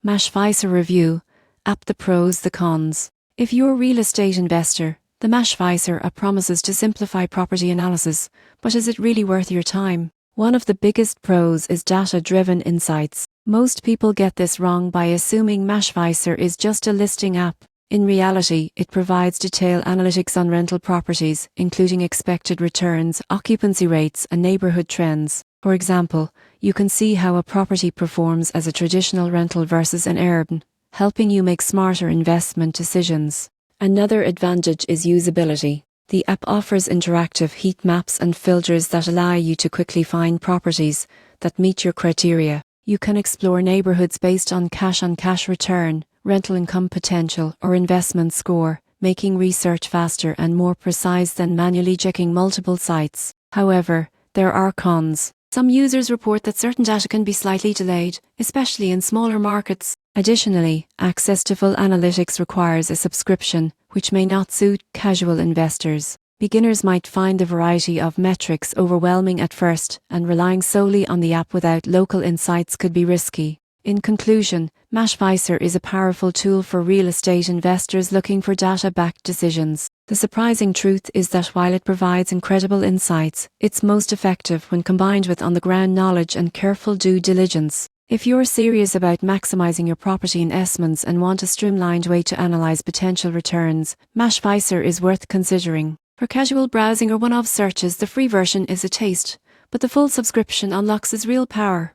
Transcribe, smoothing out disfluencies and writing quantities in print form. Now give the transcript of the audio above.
Mashvisor Review. App: the pros, the cons. If you're a real estate investor, the Mashvisor app promises to simplify property analysis, but is it really worth your time? One of the biggest pros is data-driven insights. Most people get this wrong by assuming Mashvisor is just a listing app. In reality, it provides detailed analytics on rental properties, including expected returns, occupancy rates, and neighborhood trends. For example, you can see how a property performs as a traditional rental versus an urban, helping you make smarter investment decisions. Another advantage is usability. The app offers interactive heat maps and filters that allow you to quickly find properties that meet your criteria. You can explore neighborhoods based on cash-on-cash return, rental income potential, or investment score, making research faster and more precise than manually checking multiple sites. However, there are cons. Some users report that certain data can be slightly delayed, especially in smaller markets. Additionally, access to full analytics requires a subscription, which may not suit casual investors. Beginners might find the variety of metrics overwhelming at first, and relying solely on the app without local insights could be risky. In conclusion, Mashvisor is a powerful tool for real estate investors looking for data-backed decisions. The surprising truth is that while it provides incredible insights, it's most effective when combined with on-the-ground knowledge and careful due diligence. If you're serious about maximizing your property investments and want a streamlined way to analyze potential returns, Mashvisor is worth considering. For casual browsing or one-off searches, the free version is a taste, but the full subscription unlocks its real power.